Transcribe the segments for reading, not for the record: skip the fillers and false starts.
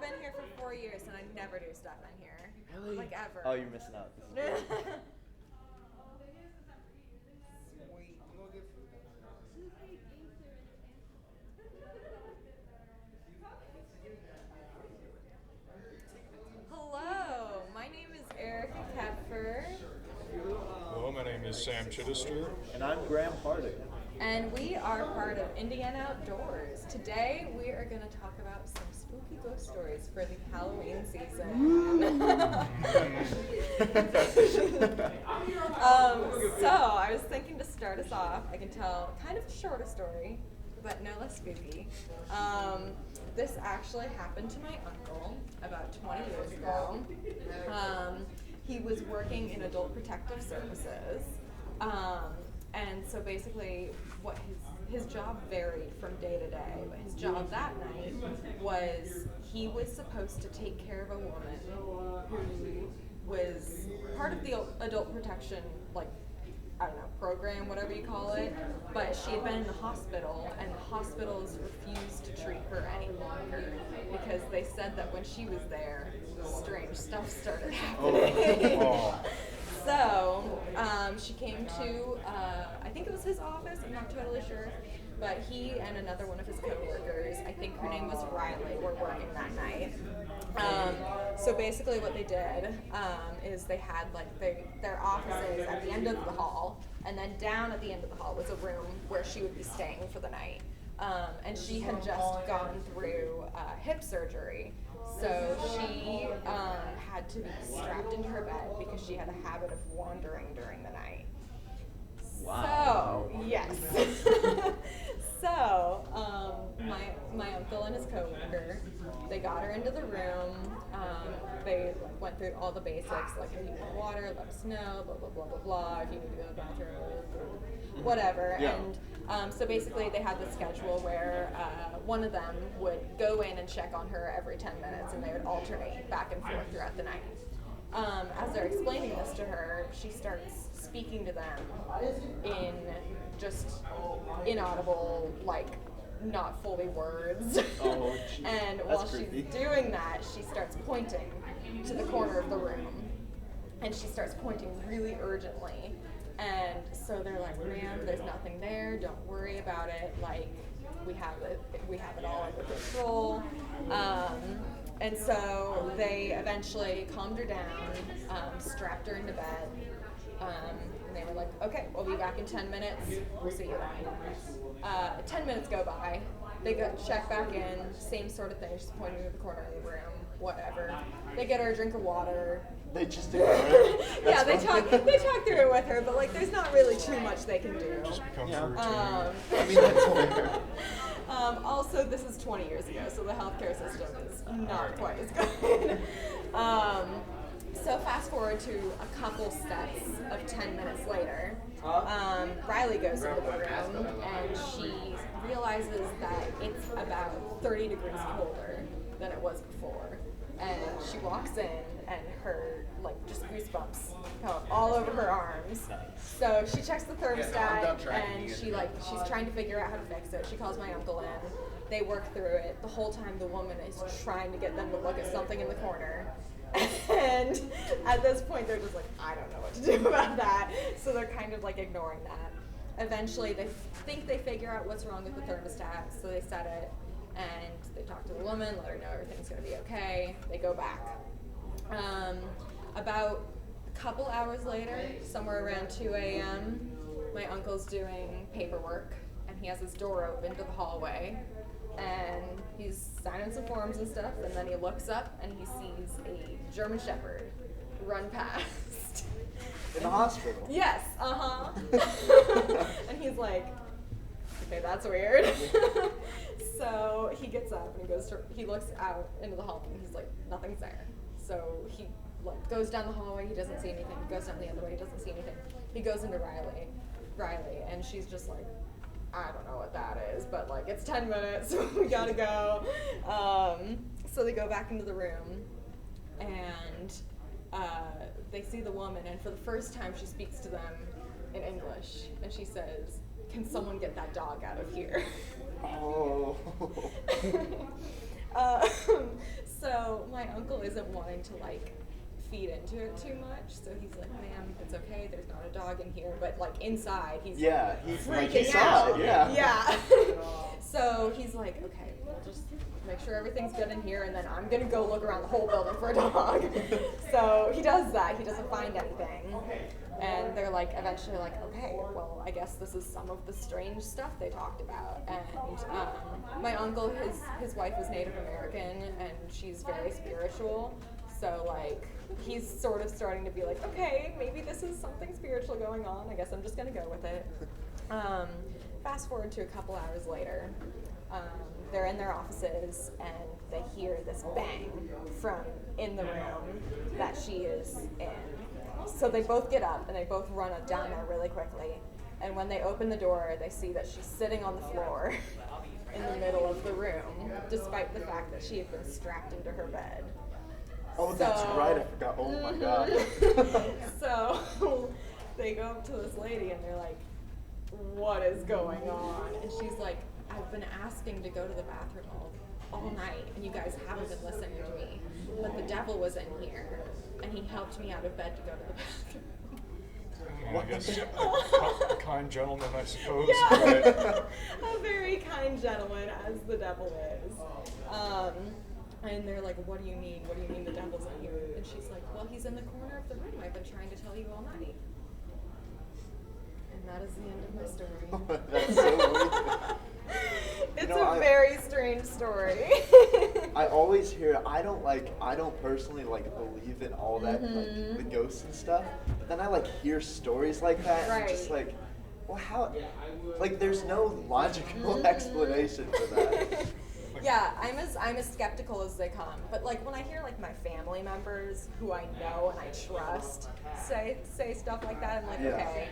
been here for 4 years and I never do stuff in here. Really? Like ever. Oh, you're missing out. This is great. Sweet. I'm gonna get food. Hello, my name is Erica Kepfer, Hello, my name is Sam Chittister. And I'm Graham Harding. and we are part of Indiana Outdoors. Today we are going to talk about some spooky ghost stories for the Halloween season. So I was thinking to start us off, I can tell kind of a shorter story, but no less spooky. This actually happened to my uncle about 20 years ago. He was working in adult protective services. And so basically what his job varied from day to day, but his job that night was he was supposed to take care of a woman who was part of the adult protection, like, I don't know, program, whatever you call it, but she had been in the hospital, and the hospitals refused to treat her any longer because they said that when she was there, strange stuff started happening. Oh. So she came to, I think it was his office, I'm not totally sure, but he and another one of his coworkers, I think her name was Riley, were working that night. So basically what they did is they had like their offices at the end of the hall, and then down at the end of the hall was a room where she would be staying for the night. And she had just gone through hip surgery. So she had to be strapped into her bed because she had a habit of wandering during the night. Wow. So, yes. So, my uncle and his coworker, they got her into the room. They went through all the basics, like if you need water, let us know, blah, blah, blah, blah, blah. If you need to go to the bathroom, whatever. Yeah. And so basically they had the schedule where one of them would go in and check on her every 10 minutes, and they would alternate back and forth throughout the night. As they're explaining this to her, she starts speaking to them in just inaudible, like, not fully words. Oh, geez. And That's while creepy. she's doing that, she starts pointing to the corner of the room. And she starts pointing really urgently. And so they're like, ma'am, there's nothing there. Don't worry about it. Like, we have it all under control. And so they eventually calmed her down, strapped her into bed, and they were like, okay, we'll be back in 10 minutes. We'll see you then. 10 minutes go by. They check back in, same sort of thing, just pointing to the corner of the room, whatever. They get her a drink of water. They just ignore it. Yeah, That's they fine. talk through it with her, but like there's not really too much they can do. Becomes Yeah. routine. I mean, that's fair. Also, this is 20 years ago, so the healthcare system is not quite as good. So fast forward to a couple steps of 10 minutes later, Riley goes into the room and she realizes that it's about 30 degrees colder than it was before. And she walks in and her, like, just goosebumps come up all over her arms. Nice. So she checks the I'm done thermostat tracking and you. she's trying to figure out how to fix it. She calls my uncle in. They work through it. The whole time the woman is trying to get them to look at something in the corner. And at this point they're just like, I don't know what to do about that. So they're kind of like ignoring that. Eventually they think they figure out what's wrong with the thermostat, so they set it and they talk to the woman, let her know everything's gonna be okay. They go back. About a couple hours later, somewhere around 2 a.m., my uncle's doing paperwork and he has his door open to the hallway and he's signing some forms and stuff, and then he looks up and he sees a German Shepherd run past. In the hospital. Yes, and he's like, okay, that's weird. So he gets up and he looks out into the hallway and he's like, nothing's there. So he like goes down the hallway, he doesn't see anything. He goes down the other way, he doesn't see anything. He goes into Riley, and she's just like, I don't know what that is, but like it's 10 minutes, we gotta go. So they go back into the room, and they see the woman, and for the first time she speaks to them in English, and she says, can someone get that dog out of here? Oh. So my uncle isn't wanting to like feed into it too much, so he's like, "Ma'am, it's okay. There's not a dog in here." But like inside, he's Yeah, he's like freaking he saw out. it. Yeah. Yeah. So he's like, "Okay, we'll just make sure everything's good in here, and then I'm gonna go look around the whole building for a dog." So he does that. He doesn't find anything. And they're like, eventually like, okay, well, I guess this is some of the strange stuff they talked about. And my uncle, his wife was Native American, and she's very spiritual. So like, he's sort of starting to be like, okay, maybe this is something spiritual going on. I guess I'm just gonna go with it. Fast forward to a couple hours later. They're in their offices and they hear this bang from in the room that she is in. So they both get up and they both run down there really quickly. And when they open the door, they see that she's sitting on the floor in the middle of the room, despite the fact that she had been strapped into her bed. Oh, that's right. I forgot. Oh my god. So they go up to this lady and they're like, "What is going on?" And she's like, "I've been asking to go to the bathroom all night, and you guys haven't been listening to me. But the devil was in here, and he helped me out of bed to go to the bathroom." I guess a kind gentleman, I suppose. Yeah. But A very kind gentleman, as the devil is. And they're like, "What do you mean? What do you mean the devil's in here?" And she's like, "Well, he's in the corner of the room. I've been trying to tell you all night." And that is the end of my story. That's so weird. It's know, a very strange story. I always hear. I don't personally like believe in all that like the ghosts and stuff. But then I like hear stories like that, and I'm just Right. like, well, how? Like, there's no logical explanation for that. Yeah, I'm as skeptical as they come. But like when I hear like my family members who I know and I trust say stuff like that, I'm like, Yeah. okay,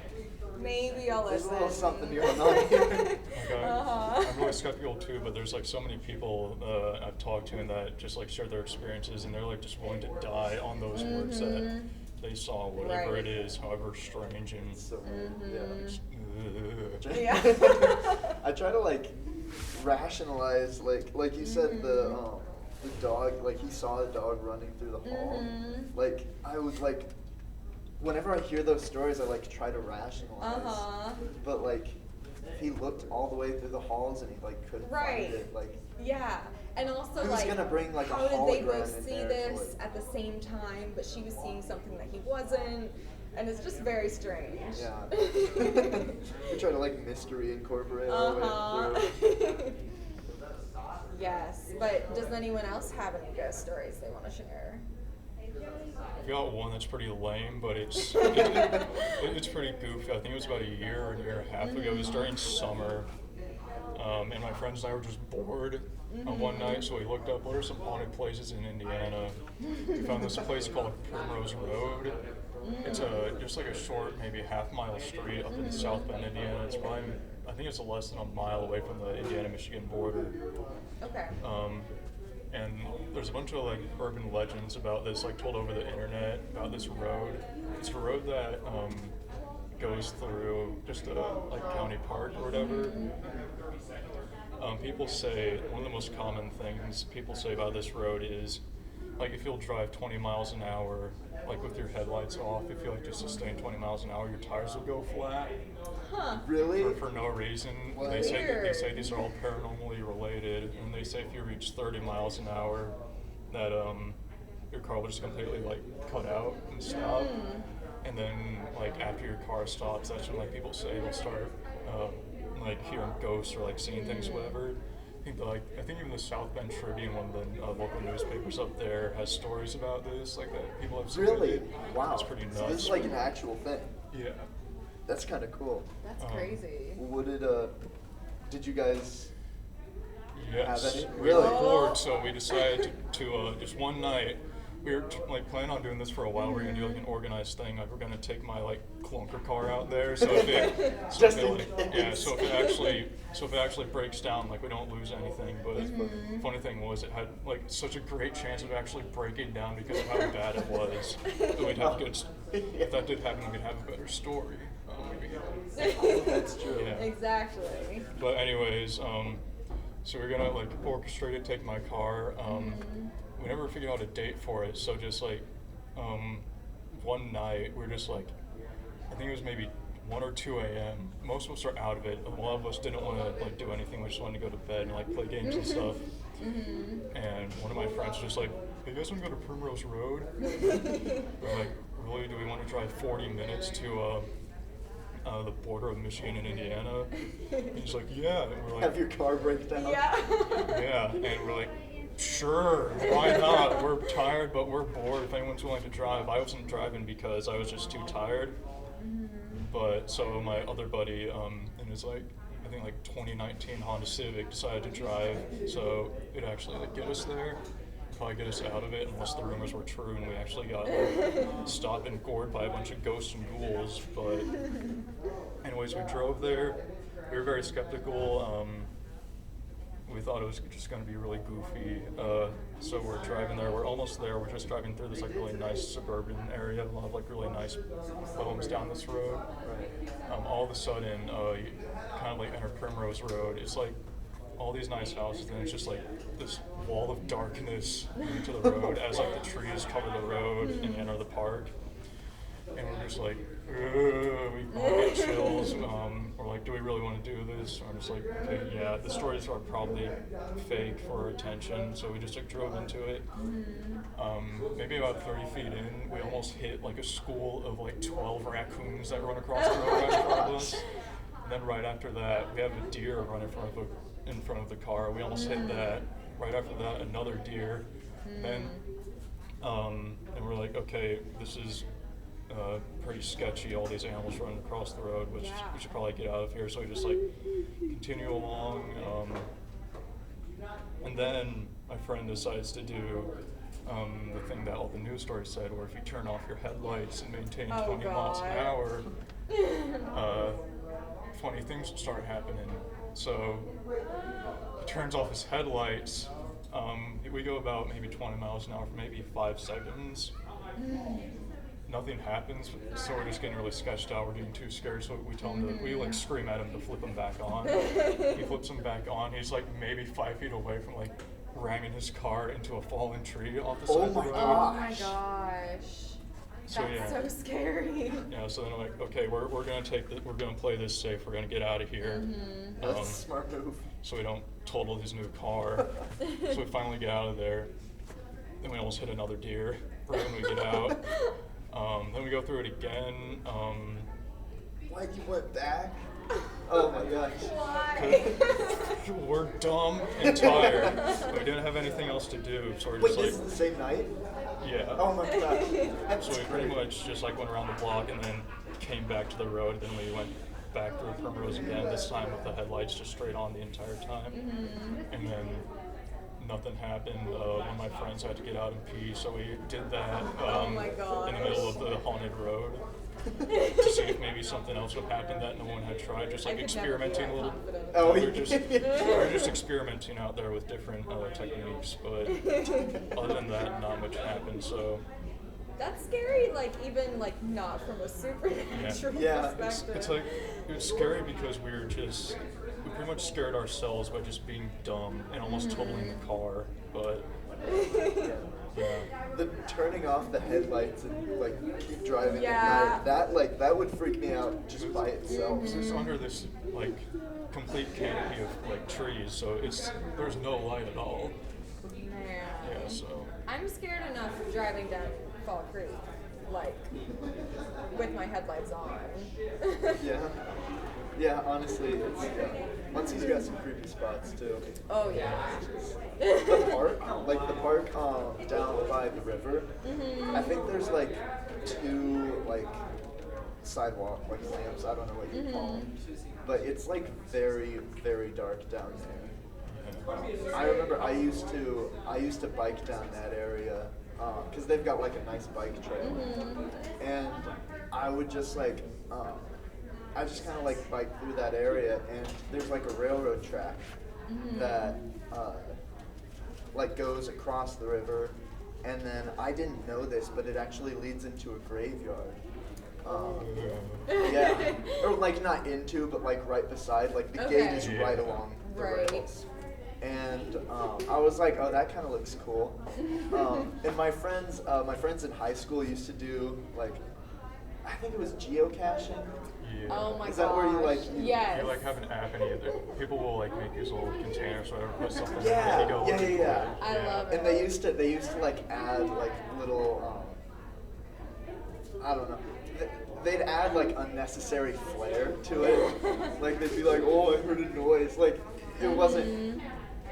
maybe I'll There's a listen. little something going on here. like, Uh-huh. I'm really skeptical too, but there's like so many people I've talked to and that just like share their experiences, and they're like just willing to die on those words that they saw, whatever Right. it is, however strange and So, just, Yeah. I try to like rationalize, like you said, the dog, like he saw a dog running through the hall. Like I was like, whenever I hear those stories, I like try to rationalize. But like, he looked all the way through the halls and he like couldn't Right. find it. Like, Yeah, and also Who's like, gonna bring, like, a how did they both hologram in see there to, this like- at the same time? But she was seeing something that he wasn't, and it's just very strange. yeah. We try to like mystery incorporate our way through. Yes, but does anyone else have any ghost stories they want to share? I've got one that's pretty lame, but it's pretty goofy. I think it was about a year and a half ago. It was during summer, and my friends and I were just bored on one night, so we looked up what are some haunted places in Indiana. We found this place called Primrose Road. It's just like a short, maybe half-mile street up in South Bend, Indiana. It's probably, I think it's less than a mile away from the Indiana-Michigan border. Okay. And there's a bunch of like urban legends about this, like told over the internet about this road. It's a road that goes through just a like county park or whatever. People say one of the most common things people say about this road is like if you'll drive 20 miles an hour, like with your headlights off, if you like just sustain 20 miles an hour, your tires will go flat. Huh. Really? For no reason. What? They say Weird. these are all paranormally related, and they say if you reach 30 miles an hour, that your car will just completely like cut out and stop. And then like after your car stops, that's when like people say they'll start like hearing ghosts or like seeing things, whatever. I think even the South Bend Tribune, one of the local newspapers up there, has stories about this, like that people have seen Really? it. Wow. It's pretty nuts. So this is like an actual thing. Yeah. That's kind of cool. That's crazy. What did you guys Yes, have any? we were Really? bored, so we decided to just one night. We were like planning on doing this for a while. We're gonna do like an organized thing. Like we're gonna take my like clunker car out there, so if it, Just in case. so if it actually breaks down, like we don't lose anything. But the funny thing was, it had like such a great chance of actually breaking down because of how bad it was. That we'd have good. If that did happen, we'd have a better story. That's true. Yeah. Exactly. But anyways, So we're gonna like orchestrate it, take my car. We never figured out a date for it, so just like one night we're just like, I think it was maybe 1 or 2 a.m. Most of us are out of it. A lot of us didn't want to like do anything. We just wanted to go to bed and like play games and stuff. And one of my friends was just like, "Hey, you guys want to go to Primrose Road?" We're like, "Really? Do we want to drive 40 minutes to the border of Michigan and Indiana?" And he's like, "Yeah." And we're like, Have your car break down. Yeah. "Yeah." And we're like, "Sure, why not? We're tired, but we're bored. If anyone's willing to drive." I wasn't driving because I was just too tired. But so my other buddy, in his like, I think like 2019 Honda Civic, decided to drive. So it actually like get us there, probably get us out of it, unless the rumors were true and we actually got like stopped and gored by a bunch of ghosts and ghouls. But anyways, we drove there. We were very skeptical. We thought it was just going to be really goofy. So we're driving there. We're almost there. We're just driving through this like really nice suburban area. A lot of like really nice homes down this road. All of a sudden, you kind of like enter Primrose Road. It's like all these nice houses, and it's just like this wall of darkness into the road as like the trees cover the road and enter the park. And we're just like, we all get chills. We're like, do we really want to do this? And I'm just like, okay, yeah, the stories are probably fake for attention. So we just like drove into it. Maybe about 30 feet in, we almost hit like a school of like 12 raccoons that run across the road right in front of us. And then right after that, we have a deer run in front of the car. We almost hit that. Right after that, another deer. Then, and we're like, okay, this is pretty sketchy, all these animals running across the road, which we should probably get out of here. So we just like continue along, and then my friend decides to do the thing that all the news stories said, where if you turn off your headlights and maintain 20 miles an hour, funny things start happening. So he turns off his headlights. We go about maybe 20 miles an hour for maybe 5 seconds. Nothing happens, so we're just getting really sketched out. We're getting too scared, so we tell him we like scream at him to flip him back on. He flips him back on. He's like maybe 5 feet away from like ramming his car into a fallen tree off the side of the road. Oh my gosh. So, That's so scary. Yeah, so then I'm like, okay, we're gonna play this safe. We're gonna get out of here. That's a smart move. So we don't total his new car. So we finally get out of there. Then we almost hit another deer right when we get out. Then we go through it again. Like you went back? Oh my gosh. Why? We're dumb and tired. We didn't have anything else to do, so we're Wait, just this is like, the same night? yeah. Oh my gosh. That's So we pretty great. much just like went around the block and then came back to the road. Then we went back through Primrose again, this time with the headlights just straight on the entire time. And then nothing happened. One of my friends had to get out and pee, so we did that Oh my gosh. in the middle of the haunted road to see if maybe something else would happen that no one had tried. Just like I could never be experimenting that a little. confident. Oh, we were just experimenting out there with different techniques, but other than that, not much happened. So That's scary, like even like not from a supernatural Yeah. perspective. it's like it was scary because we pretty much scared ourselves by just being dumb and almost totaling the car. But yeah, The turning off the headlights and like keep driving Yeah. at night, that would freak me out just by itself. it's under this like complete canopy of like trees, so there's no light at all. Man. Yeah, so I'm scared enough driving down Fall Creek, like with my headlights on. Yeah. Yeah, honestly, it's Muncie's got some creepy spots too. Oh yeah. The park, like the park down by the river, I think there's like 2 like sidewalk like lamps. I don't know what you call them, but it's like very very dark down there. I remember I used to bike down that area because they've got like a nice bike trail, and I would just like I just kind of like bike through that area, and there's like a railroad track that like goes across the river, and then I didn't know this, but it actually leads into a graveyard. Yeah, or like not into, but like right beside. Like the gate is Okay. right along the Right. rails, and I was like, oh, that kind of looks cool. And my friends in high school used to do like, I think it was geocaching. Yeah. Oh my gosh. Is that where you like? Yes. You like have an app and people will like make these little containers or whatever, put something Yeah, in it, and you go looking yeah. for it. I love it. And they used to like add like little I don't know. They'd add like unnecessary flair to it. Like they'd be like, oh, I heard a noise. Like it wasn't.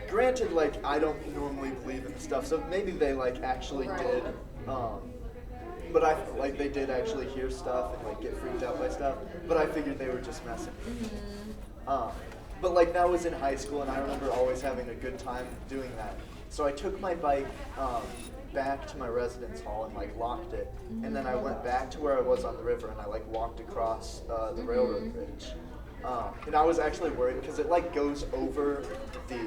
Granted, like I don't normally believe in stuff, so maybe they like actually Right. did. But I like they did actually hear stuff and like get freaked out by stuff. But I figured they were just messing with me. But like that was in high school, and I remember always having a good time doing that. So I took my bike back to my residence hall and like locked it, and then I went back to where I was on the river, and I like walked across the railroad bridge. And I was actually worried because it like goes over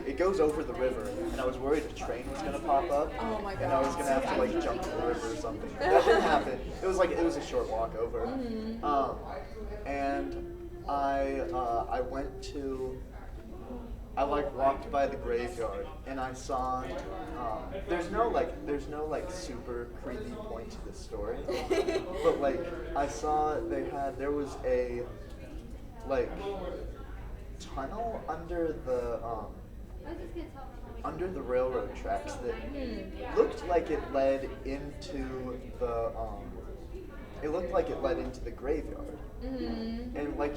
the river, and I was worried a train was gonna pop up, Oh my and I was gonna have to like jump in the river or something. That didn't happen. It was a short walk over, and I went to. I like walked by the graveyard and I saw. There's no like super creepy point to this story, but like I saw there was a like tunnel under the railroad tracks that looked like it led into the graveyard. And like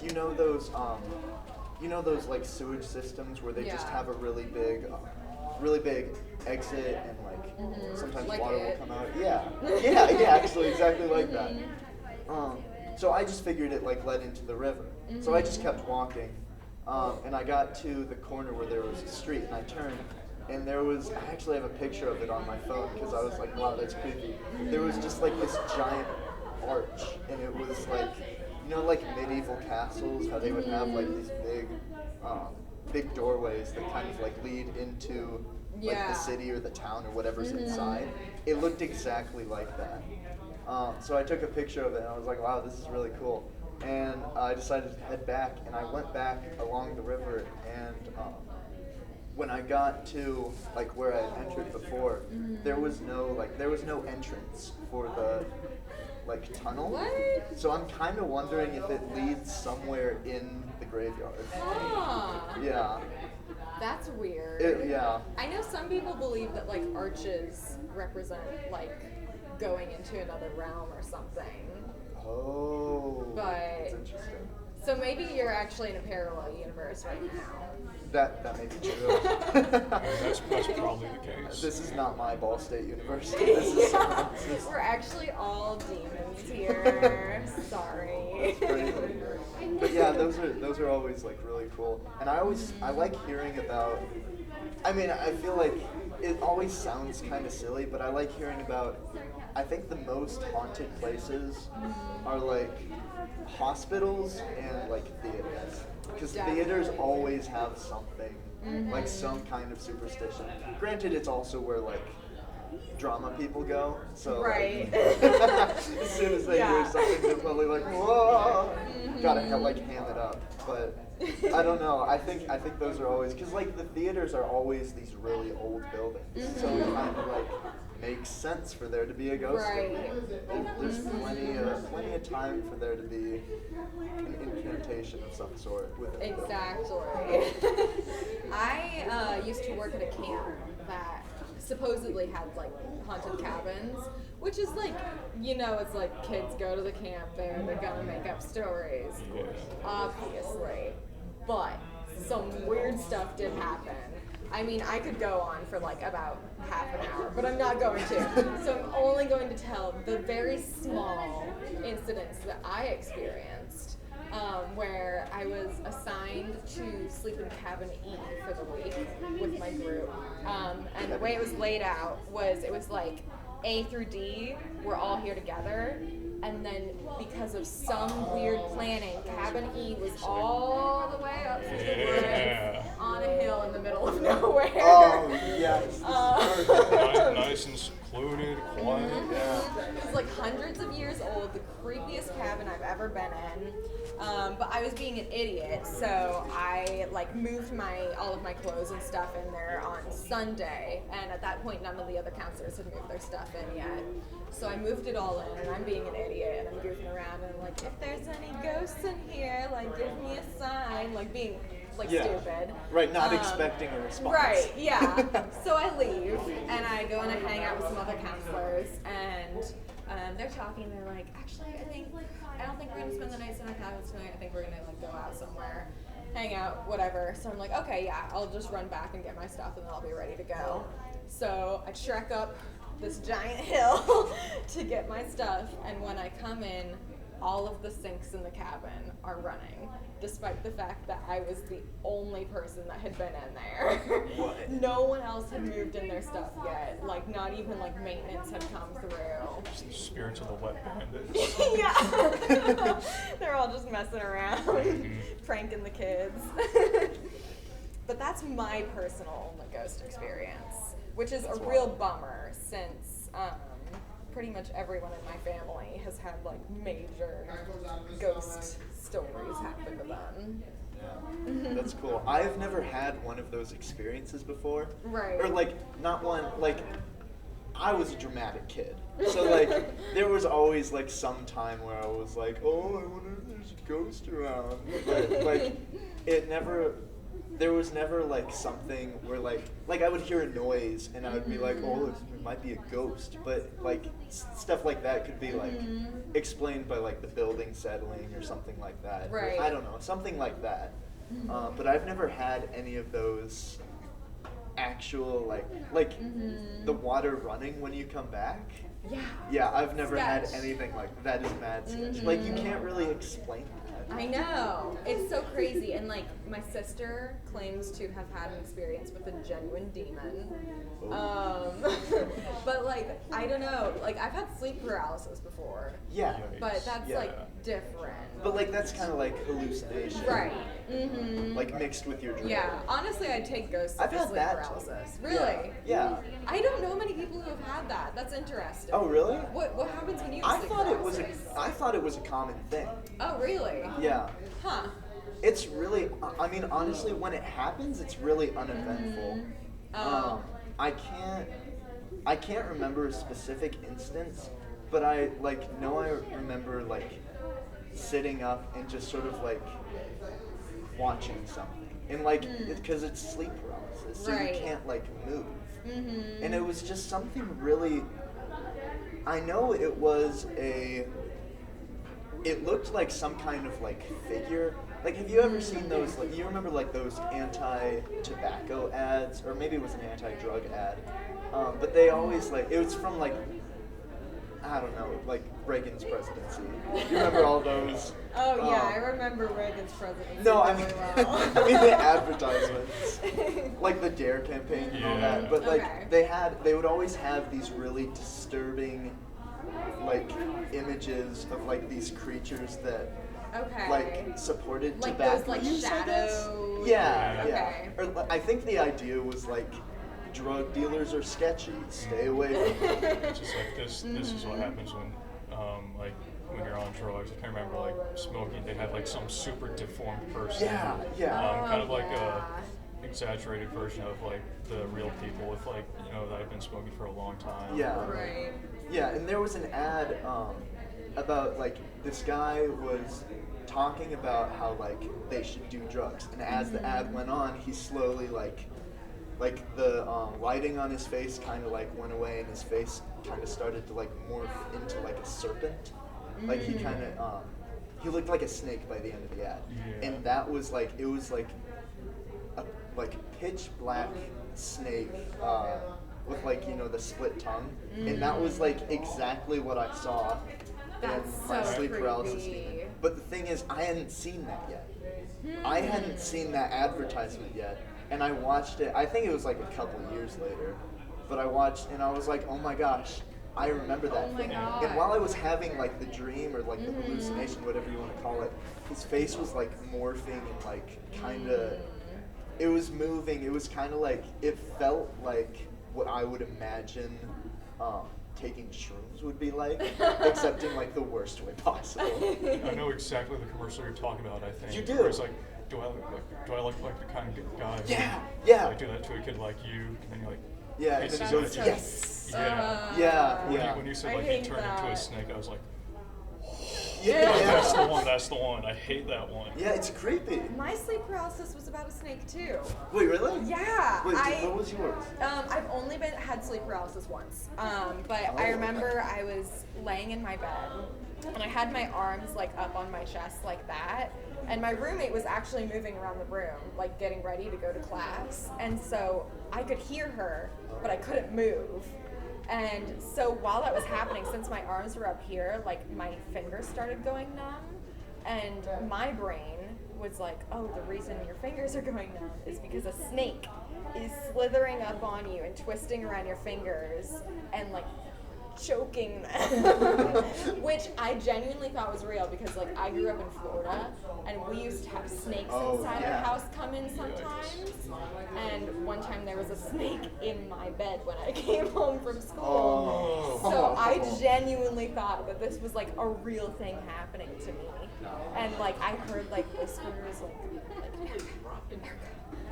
those like sewage systems where they just Yeah. have a really big exit and like sometimes Like water it. will come out. Yeah, actually exactly like that. So I just figured it like led into the river. So I just kept walking, and I got to the corner where there was a street, and I turned, and I actually have a picture of it on my phone because I was like, wow, that's creepy. There was just like this giant arch, and it was like, like medieval castles, how they would have like these big doorways that kind of like lead into like Yeah. the city or the town or whatever's inside. It looked exactly like that. So I took a picture of it and I was like, wow, this is really cool. And I decided to head back, and I went back along the river, and when I got to like where I had entered before, there was no entrance for the like tunnel. What? So I'm kind of wondering if it leads somewhere in the graveyard. Huh. Yeah. That's weird. Yeah. I know some people believe that like arches represent like going into another realm or something. Oh. But- That's interesting. So maybe you're actually in a parallel universe right now. That may be true. That's probably the case. This is not my Ball State University. This is someone Yeah. else's. We're actually all demons here. Sorry. But yeah, those are always like really cool. And I like hearing about. I mean, I feel like it always sounds kind of silly, but I like hearing about. I think the most haunted places are like hospitals and like theaters, because theaters Definitely. always have something, like some kind of superstition. Granted, it's also where like drama people go, so Right. like, as soon as they Yeah. hear something, they're probably like, whoa, gotta like ham it up. But I don't know. I think those are always, because like the theaters are always these really old buildings, so it kind of like makes sense for there to be a ghost. Right. There's plenty of time for there to be an incantation of some sort within the building. Exactly. I used to work at a camp that supposedly had like haunted cabins, which is like, it's like kids go to the camp there, they're gonna make up stories, Yeah. obviously. But some weird stuff did happen. I mean, I could go on for like about half an hour, but I'm not going to. So I'm only going to tell the very small incidents that I experienced, where I was assigned to sleep in cabin E for the week with my group. And the way it was laid out was it was like A through D, we're all here together. And then because of some weird planning, cabin E was all the way up to the Yeah. woods on a hill in the middle of nowhere. Oh yes. Uh, Nice and secluded, quiet. Yeah. It was like hundreds of years old, the creepiest cabin I've ever been in. But I was being an idiot, so I like moved all of my clothes and stuff in there on Sunday, and at that point none of the other counselors had moved their stuff in yet. So I moved it all in, and I'm being an idiot, and I'm goofing around, and I'm like, if there's any ghosts in here, like give me a sign, like being like stupid. Right, not expecting a response. Right, yeah. So I leave, and I go and I hang out with some other counselors, and they're talking. They're like, actually, I don't think we're gonna spend the night in our cabin tonight. I think we're gonna like go out somewhere, hang out, whatever. So I'm like, okay, yeah, I'll just run back and get my stuff, and then I'll be ready to go. So I trek up this giant hill to get my stuff, and when I come in, all of the sinks in the cabin are running, despite the fact that I was the only person that had been in there. What? No one else had moved in their stuff yet. Like, not even like maintenance had come through. Just the spirits of the wet bandits. Yeah. They're all just messing around, pranking the kids. But that's my personal ghost experience, which is That's a real wild. bummer since pretty much everyone in my family has had like major ghost stories happen to them. Yeah. That's cool. I've never had one of those experiences before. Right. Or like, not one, like, I was a dramatic kid. So like, there was always like some time where I was like, oh, I wonder if there's a ghost around. But like, there was never like something where like I would hear a noise and I would be like, oh, it might be a ghost. But like stuff like that could be like explained by like the building settling or something like that. Right. I don't know, something like that. But I've never had any of those actual like the water running when you come back. Yeah. Yeah, I've never had Sketch. anything like that. Is mad sketch. Like you can't really explain that. I know. It's so crazy. And like my sister claims to have had an experience with a genuine demon. But like I don't know. Like I've had sleep paralysis before. Yeah. But that's Yeah. like different. But like that's kind of like hallucination. Right. Mm-hmm. Like mixed with your dream. Yeah. Honestly, I'd take ghosts I've for had sleep that. paralysis. too. Really? Yeah. I don't know many people who have had that. That's interesting. Oh really? What happens when you have I sleep thought it was paralysis? I thought it was a common thing. Oh really? Yeah. Huh. It's really, I mean, honestly, when it happens, it's really uneventful. Oh. I can't remember a specific instance, but I remember like sitting up and just sort of like watching something, and like because it's sleep paralysis, so Right. you can't like move, Mm-hmm. and it was just something really. I know it was it looked like some kind of like figure. Like, have you ever seen those, like, you remember like those anti-tobacco ads, or maybe it was an anti-drug ad, but they always like, it was from like, I don't know, like Reagan's presidency. You remember all those? Oh yeah, I remember Reagan's presidency. No, I mean, really well. I mean the advertisements, like the DARE campaign and all Yeah. that. But like Okay. they would always have these really disturbing, like images of like these creatures that Okay. like supported Like tobacco those, like, use, I guess. shadows? Yeah, Okay. yeah. Or I think the idea was like, drug dealers are sketchy. Stay away from them. It's just like this is what happens when like when you're on drugs. I can remember like smoking, they have like some super deformed person. Yeah, yeah. Kind of like yeah. a exaggerated version of like the real people with like, you know, that have been smoking for a long time. Yeah. Right. Yeah, and there was an ad about like this guy was talking about how like they should do drugs, and as the ad went on, he slowly like the lighting on his face kind of like went away, and his face kind of started to like morph into like a serpent. Like he kind of he looked like a snake by the end of the ad, Yeah. and that was like it was like a pitch black snake with like, you know, the split tongue, and that was like exactly what I saw That's in my so sleep paralysis creepy. demon. But the thing is, I hadn't seen that yet. I hadn't seen that advertisement yet, and I watched it. I think it was like a couple years later, but I watched and I was like, oh my gosh, I remember that Oh my thing. God. And while I was having like the dream or like the hallucination, whatever you want to call it, his face was like morphing and like kind of. It was moving. It was kind of like, it felt like what I would imagine taking shrooms would be like, except in like the worst way possible. I know exactly the commercial you're talking about. I think You do? Where it's like, do I look like the kind of guy who Yeah, yeah. like do that to a kid like you? And then you're like, Yeah, hey, and then sis, he goes, I- yes. Yeah. Yeah, When yeah. you said I like he hate turned into a that. snake, I was like, Yeah. that's the one. That's the one. I hate that one. Yeah, it's creepy. My sleep paralysis was about a snake too. Wait, really? Yeah. Wait, what was yours? I've only had sleep paralysis once, but I Oh. remember I was laying in my bed and I had my arms like up on my chest like that, and my roommate was actually moving around the room, like getting ready to go to class, and so I could hear her, but I couldn't move. And so while that was happening, since my arms were up here, like my fingers started going numb, and my brain was like, oh, the reason your fingers are going numb is because a snake is slithering up on you and twisting around your fingers and like choking them, which I genuinely thought was real because like I grew up in Florida and we used to have snakes Oh, inside yeah. our house come in sometimes, and one time there was a snake in my bed when I came home from school. Oh. So I genuinely thought that this was like a real thing happening to me, and like I heard like whispers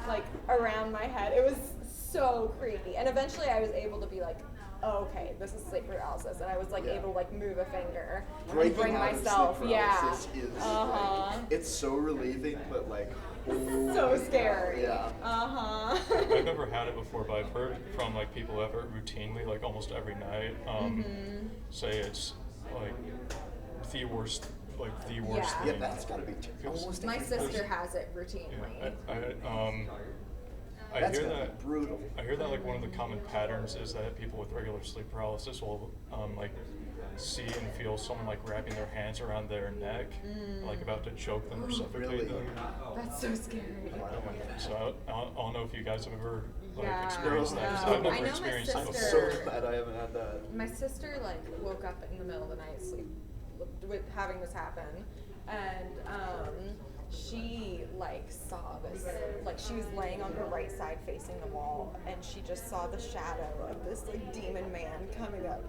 like around my head. It was so creepy, and eventually I was able to be like, oh, okay, this is sleep paralysis, and I was like Yeah. able to like move a finger and Breaking bring out of myself. sleep Yeah. paralysis is Uh-huh. it's so relieving, but like So scary. Yeah. I've never had it before, but I've heard from like people who have it routinely, like almost every night, say it's like the worst, Yeah. Yeah, thing. that's gotta be almost My every sister person. has it routinely. Yeah, I That's hear gotta that. be brutal. I hear that like one of the common patterns is that people with regular sleep paralysis will like see and feel someone like wrapping their hands around their neck, like about to choke them or suffocate Really? them. That's so scary. So I don't know if you guys have ever like Yeah. experienced that. 'Cause No. I've never I know my experienced it I'm sister- so glad I haven't had that. My sister like woke up in the middle of the night with having this happen, and she like saw this, like she was laying on her right side facing the wall, and she just saw the shadow of this like demon man coming up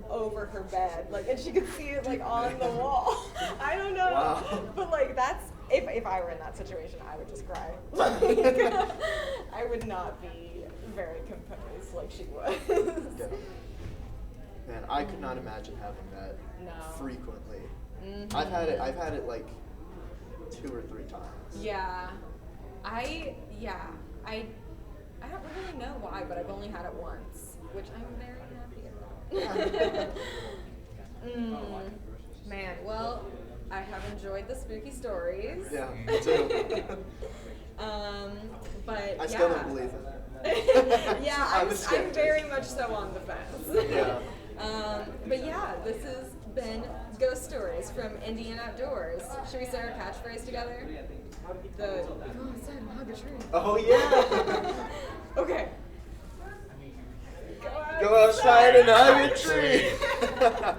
over her bed, like, and she could see it like on the wall. I don't know, Wow. but like that's if I were in that situation, I would just cry. Like, I would not be very composed like she was. Yeah. Man, I could not imagine having that No. frequently. Mhm. I've had it like 2 or 3 times. Yeah, I don't really know why, but I've only had it once, which I'm very happy about. Man, well, I have enjoyed the spooky stories. Yeah, me too. But I still yeah. don't believe it. Yeah, I'm a I'm skeptic. very much so on the fence. Yeah. But yeah, this has been Ghost Stories from Indian Outdoors. Should we say our catchphrase together? Go outside and hug a tree. Oh yeah. Okay. Go outside and hug a Tree. tree.